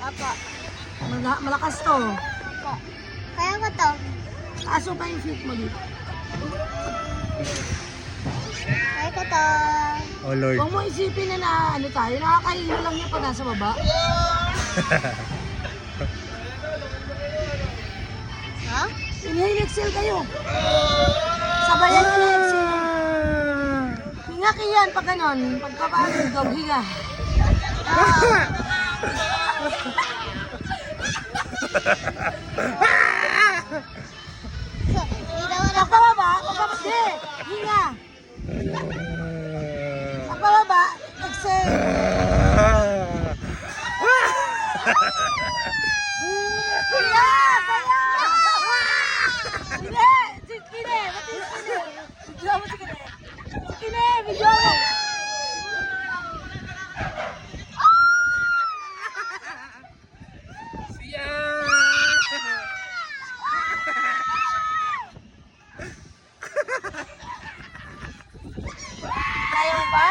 Apa. Malakas to. Opo. Kaya ko to. Aso pa yung feet mo dito. Kaya ko to. Oh Lord. Huwag mo isipin na ano tayo. Nakakahilo lang niya pag nasa baba. Ha? Inhale, exhale kayo. Sabayan nyo na exhale. Hinga kiyan pag ganon. Pagkapagod dog, hinga. Dito mo na. Pagpababa, pagpababa. Hinga. Pagpababa, exhale. Kaya! Kaya! Hindi! Sikine! Ba't yung sikine? Video mo sikine! Sikine! Video mo! Kaya mo ba?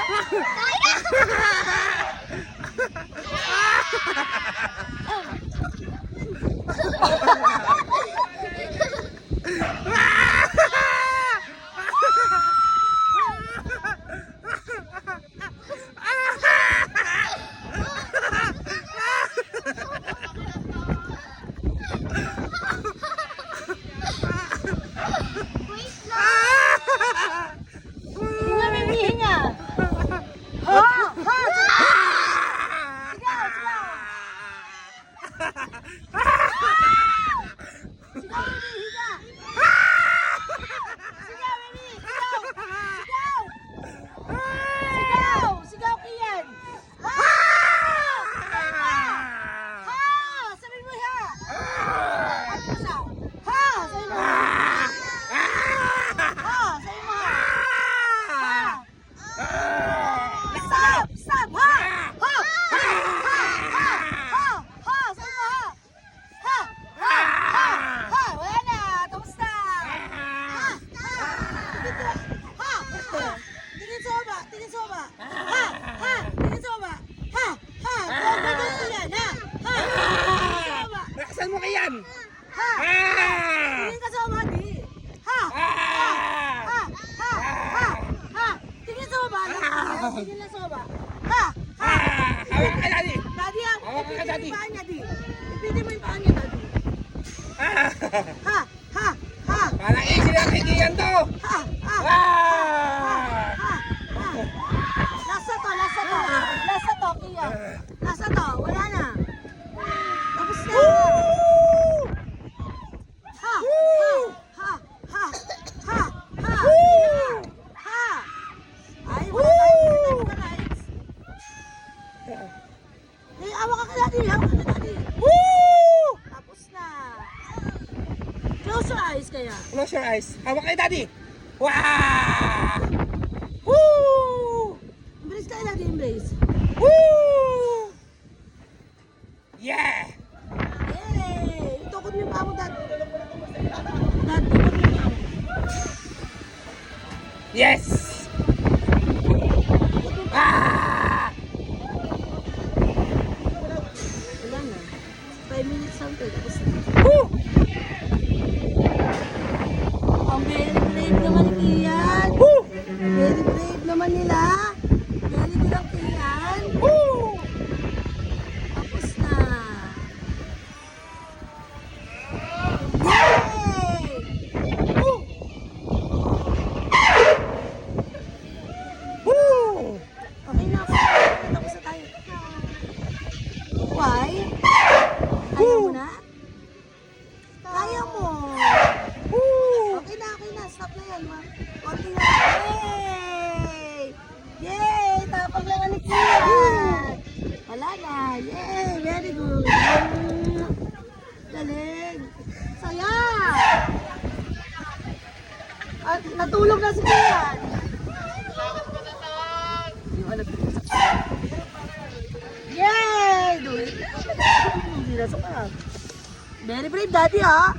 Hinga, baby, hinga! Ha! Ha! Sigaw! Sigaw! Sigaw, baby, hinga! Sigaw, baby! Sigaw! Sigaw! Sigaw! Sigaw, Kian! Ha! Ha! Sabi mo ha! Ano mo siya? Ha! Sabi mo ha! Ha! Sabi mo ha! Ha! Stop! Stop! Ha! Ha! Ha! Ha! Ha! Ha! Ha! Sabi mo ha! Ha! Ha! Ha! Ha! Wala na! Tapos na! Ha! Ha! Dito! Ha! Ha! Tingin sa baba! Tingin sa baba! Ha! Ha! Tingin sa baba! Ha! Ha! Huwag mo dito yan! Ha! Ha! Tingin sa baba! Lakasan mo kayan! Ha! Tingin ka sa baba, di! Ha! Ha! Ha! Ha! Ha! Ha! Tingin sa baba! Tingin lang sa baba! Ha! Ha! Hawak ka daddy! Daddy, Hawak ka, ipiti mo Daddy. yung paa niya, di! Ipiti mo yung paa niya, Daddy! Ha! Ha! Ha! Parang easy lang kaibigan to! Ha! Ha! Ah! Ha! Ha! Lasa to! Lasa to! Lasa to, Kia! Lasa to! Wala na! Tapos na! Ha! Ha! Ha! Ha! Ha! Ha! Ay, wala tayo mga lights. Eh, awa ka Daddy! Awa ka Daddy! Tapos na! Close your eyes kaya. Close your eyes. Hawak kay daddy! Wow! Woo! Embrace kaya Daddy, embrace. Woo! Yeah! Yay! Tukod mo yung paa mo, Dad. Dad, tukod mo yung paa mo. Yes! Ah! Wala na. 5 minutes lang to. Tapos na. Woo! Ang very brave naman ni Kian. Woo! Very brave naman nila. Very good ang Kian. Woo! Tapos na. Yay! Woo! Woo! Okay na ako. Tapos na tayo. Why? Ayaw mo na? Kaya mo. Woo! Okay na. Stop na yan, ma. Konti na. Yay! Yay! Tapang lang ni Kian. Wala na. Yay! Very good. Galing. Saya! At natulog na si Kian. Yung alam ko sa Yay! Dulit. Hindi na suka. Very brave, Daddy, ha?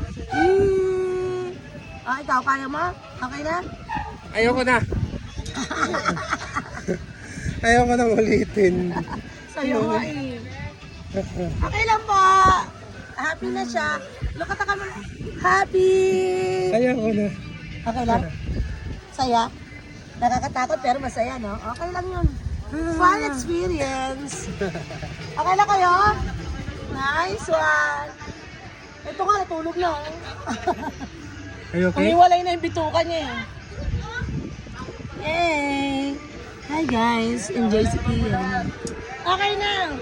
Ah, ikaw, kaya mo? Okay na? Ayoko na. Ayoko na ulitin. Sa'yo nga eh. Okay lang po. Happy na siya. Look at the camera. Happy. Kaya ko na. Okay lang? Saya? Nakakatakot pero masaya, no? Okay lang yun. Fun experience. Okay na kayo? Nice one. Ito nga, natulog na. Oh. Are you okay? Umiwalay na yung bituka niya eh. Yay! Hi guys, enjoy si Ian. Okay na.